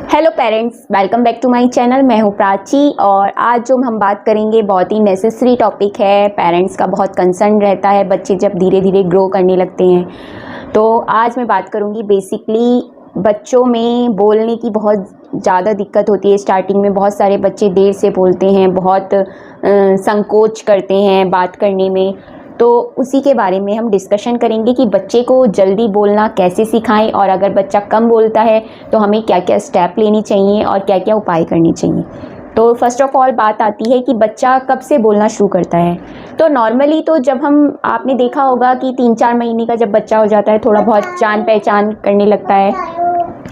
Hello parents, welcome back to my channel. मैं हूँ प्राची और आज जो हम बात करेंगे बहुत ही नेसेसरी टॉपिक है। पेरेंट्स का बहुत कंसर्न रहता है बच्चे जब धीरे धीरे ग्रो करने लगते हैं। तो आज मैं बात करूँगी बेसिकली बच्चों में बोलने की बहुत ज़्यादा दिक्कत होती है। स्टार्टिंग में बहुत सारे बच्चे देर से बोलते हैं, बहुत संकोच करते हैं बात करने में। तो उसी के बारे में हम डिस्कशन करेंगे कि बच्चे को जल्दी बोलना कैसे सिखाएं और अगर बच्चा कम बोलता है तो हमें क्या क्या स्टेप लेनी चाहिए और क्या क्या उपाय करने चाहिए। तो फर्स्ट ऑफ ऑल बात आती है कि बच्चा कब से बोलना शुरू करता है। तो नॉर्मली तो जब आपने देखा होगा कि 3-4 महीने का जब बच्चा हो जाता है थोड़ा बहुत जान पहचान करने लगता है।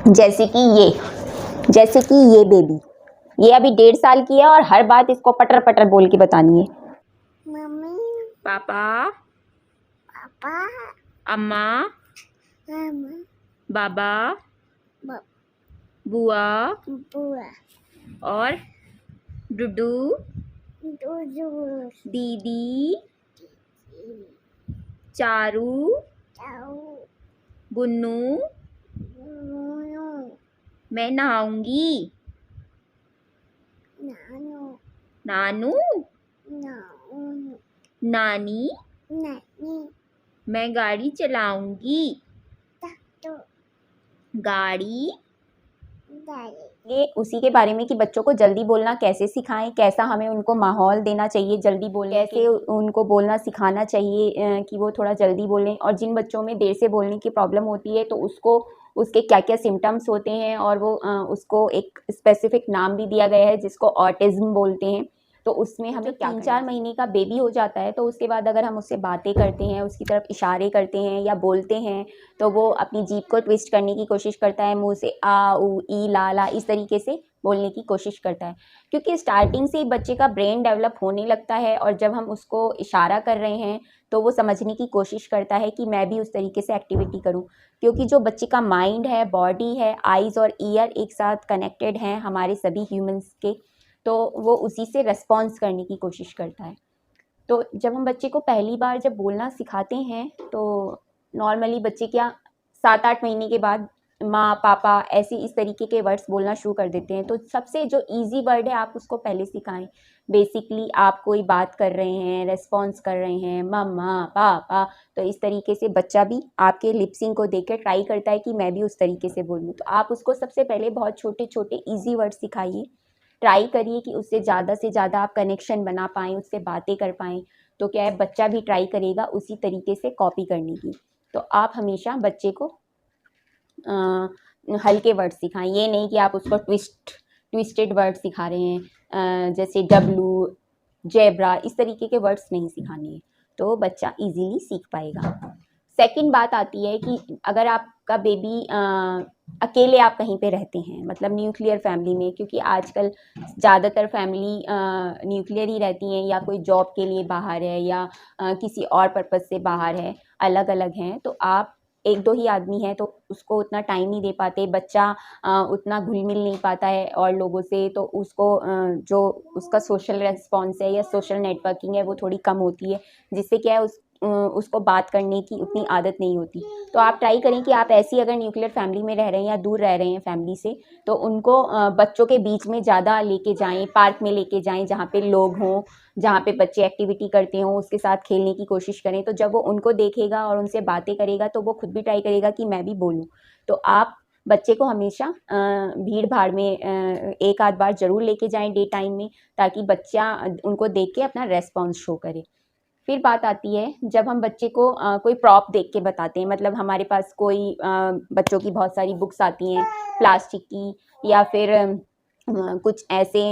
जैसे कि ये बेबी, ये अभी 1.5 साल की है और हर बात इसको पटर पटर बोल के बतानी है। मम्मी, पापा, पापा, अम्मा, मामा, बाबा, ब- बुआ बुआ, और डुडू, दूधू, दीदी, चारू, चाऊ, गुन्नू, नूनू, मैं नहाऊंगी, नानू, नानू, नानू, नानी, नानी, मैं गाड़ी चलाऊंगी, टट्टू, गाड़ी। दादी, ये उसी के बारे में कि बच्चों को जल्दी बोलना कैसे सिखाएं, कैसा हमें उनको माहौल देना चाहिए जल्दी बोलने, कैसे उनको बोलना सिखाना चाहिए कि वो थोड़ा जल्दी बोलें। और जिन बच्चों में देर से बोलने की प्रॉब्लम होती है तो उसके क्या क्या सिम्टम्स होते हैं और वो उसको एक स्पेसिफिक नाम भी दिया गया है जिसको ऑटिज्म बोलते हैं। तो उसमें हमें 3-4 महीने का बेबी हो जाता है तो उसके बाद अगर हम उससे बातें करते हैं, उसकी तरफ इशारे करते हैं या बोलते हैं तो वो अपनी जीभ को ट्विस्ट करने की कोशिश करता है, मुंह से आ ऊ ई ला ला इस तरीके से बोलने की कोशिश करता है। क्योंकि स्टार्टिंग से ही बच्चे का ब्रेन डेवलप होने लगता है और जब हम उसको इशारा कर रहे हैं तो वो समझने की कोशिश करता है कि मैं भी उस तरीके से एक्टिविटी करूं। क्योंकि जो बच्चे का माइंड है, बॉडी है, आइज़ और ईयर एक साथ कनेक्टेड हैं हमारे सभी ह्यूमंस के, तो वो उसी से रेस्पॉन्स करने की कोशिश करता है। तो जब हम बच्चे को पहली बार जब बोलना सिखाते हैं तो नॉर्मली बच्चे क्या 7-8 महीने के बाद माँ पापा ऐसी इस तरीके के वर्ड्स बोलना शुरू कर देते हैं। तो सबसे जो इजी वर्ड है आप उसको पहले सिखाएं। बेसिकली आप कोई बात कर रहे हैं, रेस्पॉन्स कर रहे हैं, मम्मा पापा, तो इस तरीके से बच्चा भी आपके लिपसिंग को देख कर ट्राई करता है कि मैं भी उस तरीके से बोलूँ। तो आप उसको सबसे पहले बहुत छोटे छोटे ईजी वर्ड सिखाइए। ट्राई करिए कि उससे ज़्यादा से ज़्यादा आप कनेक्शन बना पाएँ, उससे बातें कर पाएँ। तो क्या है बच्चा भी ट्राई करेगा उसी तरीके से कॉपी करने की। तो आप हमेशा बच्चे को हल्के वर्ड सिखाएं। ये नहीं कि आप उसको ट्विस्टेड वर्ड सिखा रहे हैं, जैसे डब्लू, जेब्रा, इस तरीके के वर्ड्स नहीं सिखाने हैं। तो बच्चा इजीली सीख पाएगा। सेकंड बात आती है कि अगर आपका बेबी अकेले आप कहीं पे रहते हैं, मतलब न्यूक्लियर फैमिली में, क्योंकि आजकल ज़्यादातर फैमिली न्यूक्लियर ही रहती हैं या कोई जॉब के लिए बाहर है या किसी और पर्पज़ से बाहर है, अलग अलग हैं। तो आप 1-2 ही आदमी हैं तो उसको उतना टाइम नहीं दे पाते, बच्चा उतना घुल मिल नहीं पाता है और लोगों से, तो उसको जो उसका सोशल रेस्पॉन्स है या सोशल नेटवर्किंग है वो थोड़ी कम होती है, जिससे क्या है उसको बात करने की उतनी आदत नहीं होती। तो आप ट्राई करें कि आप ऐसी अगर न्यूक्लियर फैमिली में रह रहे हैं या दूर रह रहे हैं फैमिली से, तो उनको बच्चों के बीच में ज़्यादा लेके जाएं, पार्क में लेके जाएं जहाँ पे लोग हों, जहाँ पे बच्चे एक्टिविटी करते हों, उसके साथ खेलने की कोशिश करें। तो जब वो उनको देखेगा और उनसे बातें करेगा तो वो खुद भी ट्राई करेगा कि मैं भी बोलूँ। तो आप बच्चे को हमेशा भीड़ भाड़ में एक आध बार ज़रूर लेके जाएं डे टाइम में, ताकि बच्चा उनको देख के अपना रेस्पॉन्स शो करे। फिर बात आती है जब हम बच्चे को कोई प्रॉप देख के बताते हैं, मतलब हमारे पास कोई बच्चों की बहुत सारी बुक्स आती हैं प्लास्टिक की, या फिर कुछ ऐसे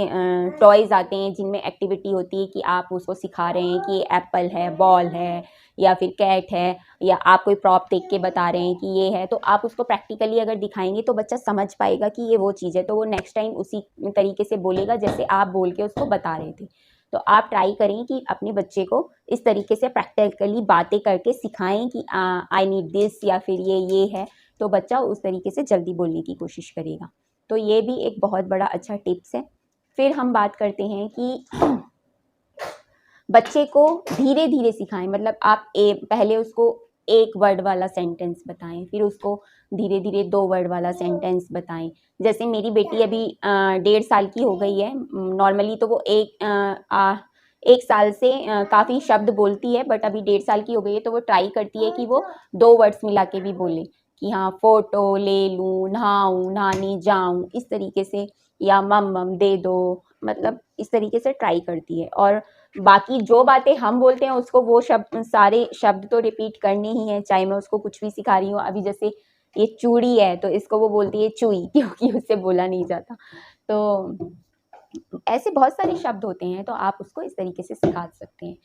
टॉयज़ आते हैं जिनमें एक्टिविटी होती है कि आप उसको सिखा रहे हैं कि एप्पल है, बॉल है या फिर कैट है, या आप कोई प्रॉप देख के बता रहे हैं कि ये है। तो आप उसको प्रैक्टिकली अगर दिखाएंगे तो बच्चा समझ पाएगा कि ये वो चीज़ है, तो वो नेक्स्ट टाइम उसी तरीके से बोलेगा जैसे आप बोल के उसको बता रहे थे। तो आप ट्राई करें कि अपने बच्चे को इस तरीके से प्रैक्टिकली बातें करके सिखाएं कि आई नीड दिस या फिर ये है, तो बच्चा उस तरीके से जल्दी बोलने की कोशिश करेगा। तो ये भी एक बहुत बड़ा अच्छा टिप्स है। फिर हम बात करते हैं कि बच्चे को धीरे धीरे सिखाएं, मतलब आप पहले उसको एक वर्ड वाला सेंटेंस बताएं, फिर उसको धीरे धीरे 2 वर्ड वाला सेंटेंस बताएं। जैसे मेरी बेटी अभी 1.5 साल की हो गई है, नॉर्मली तो वो 1 साल से काफ़ी शब्द बोलती है, बट अभी 1.5 साल की हो गई है, तो वो ट्राई करती है कि वो 2 वर्ड्स मिला के भी बोले कि हाँ फ़ोटो ले लूँ, नहाऊँ, नहाने जाऊँ, इस तरीके से, या मम दे दो, मतलब इस तरीके से ट्राई करती है। और बाकी जो बातें हम बोलते हैं उसको वो शब्द, सारे शब्द तो रिपीट करने ही हैं, चाहे मैं उसको कुछ भी सिखा रही हूँ। अभी जैसे ये चूड़ी है तो इसको वो बोलती है चुई, क्योंकि उससे बोला नहीं जाता। तो ऐसे बहुत सारे शब्द होते हैं, तो आप उसको इस तरीके से सिखा सकते हैं।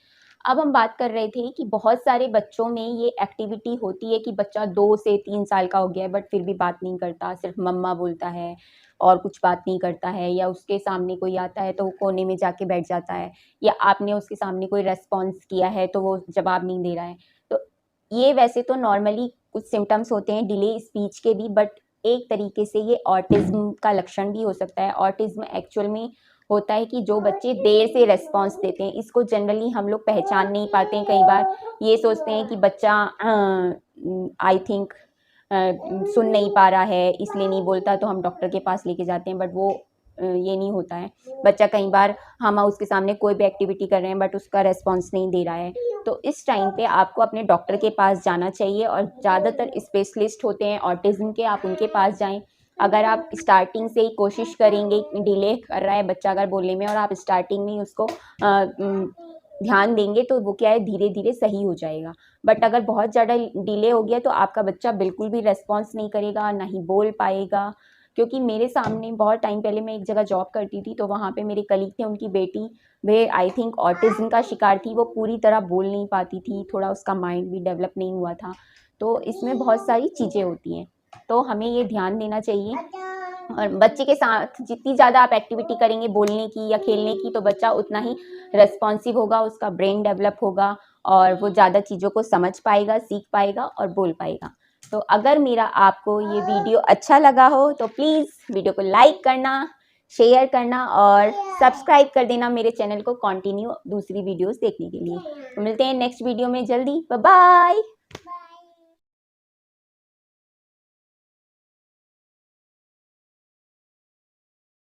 अब हम बात कर रहे थे कि बहुत सारे बच्चों में ये एक्टिविटी होती है कि बच्चा 2 से 3 साल का हो गया है, बट फिर भी बात नहीं करता, सिर्फ मम्मा बोलता है और कुछ बात नहीं करता है, या उसके सामने कोई आता है तो वो कोने में जाके बैठ जाता है, या आपने उसके सामने कोई रेस्पॉन्स किया है तो वो जवाब नहीं दे रहा है। तो ये वैसे तो नॉर्मली कुछ सिम्टम्स होते हैं डिले स्पीच के भी, बट एक तरीके से ये ऑटिज़्म का लक्षण भी हो सकता है। ऑटिज़्म एक्चुअल में होता है कि जो बच्चे देर से रिस्पॉन्स देते हैं, इसको जनरली हम लोग पहचान नहीं पाते हैं। कई बार ये सोचते हैं कि बच्चा आई थिंक सुन नहीं पा रहा है इसलिए नहीं बोलता, तो हम डॉक्टर के पास लेके जाते हैं, बट वो ये नहीं होता है। बच्चा कई बार हम उसके सामने कोई भी एक्टिविटी कर रहे हैं बट उसका रिस्पॉन्स नहीं दे रहा है, तो इस टाइम पे आपको अपने डॉक्टर के पास जाना चाहिए। और ज़्यादातर स्पेशलिस्ट होते हैं ऑटिज़्म के, आप उनके पास जाएं। अगर आप स्टार्टिंग से ही कोशिश करेंगे, डिले कर रहा है बच्चा अगर बोलने में, और आप स्टार्टिंग में ही उसको ध्यान देंगे, तो वो क्या है, धीरे धीरे सही हो जाएगा। बट अगर बहुत ज़्यादा डिले हो गया तो आपका बच्चा बिल्कुल भी रेस्पॉन्स नहीं करेगा, ना ही बोल पाएगा। क्योंकि मेरे सामने बहुत टाइम पहले मैं एक जगह जॉब करती थी, तो वहाँ पे मेरे कलीग थे, उनकी बेटी वे आई थिंक ऑटिज़्म का शिकार थी। वो पूरी तरह बोल नहीं पाती थी, थोड़ा उसका माइंड भी डेवलप नहीं हुआ था। तो इसमें बहुत सारी चीज़ें होती हैं, तो हमें ये ध्यान देना चाहिए। और बच्चे के साथ जितनी ज़्यादा आप एक्टिविटी करेंगे बोलने की या खेलने की, तो बच्चा उतना ही रेस्पॉन्सिव होगा, उसका ब्रेन डेवलप होगा और वो ज़्यादा चीज़ों को समझ पाएगा, सीख पाएगा और बोल पाएगा। तो अगर मेरा आपको ये वीडियो अच्छा लगा हो तो प्लीज़ वीडियो को लाइक करना, शेयर करना और सब्सक्राइब कर देना मेरे चैनल को कंटिन्यू दूसरी वीडियोस देखने के लिए। तो मिलते हैं नेक्स्ट वीडियो में जल्दी। Bye bye.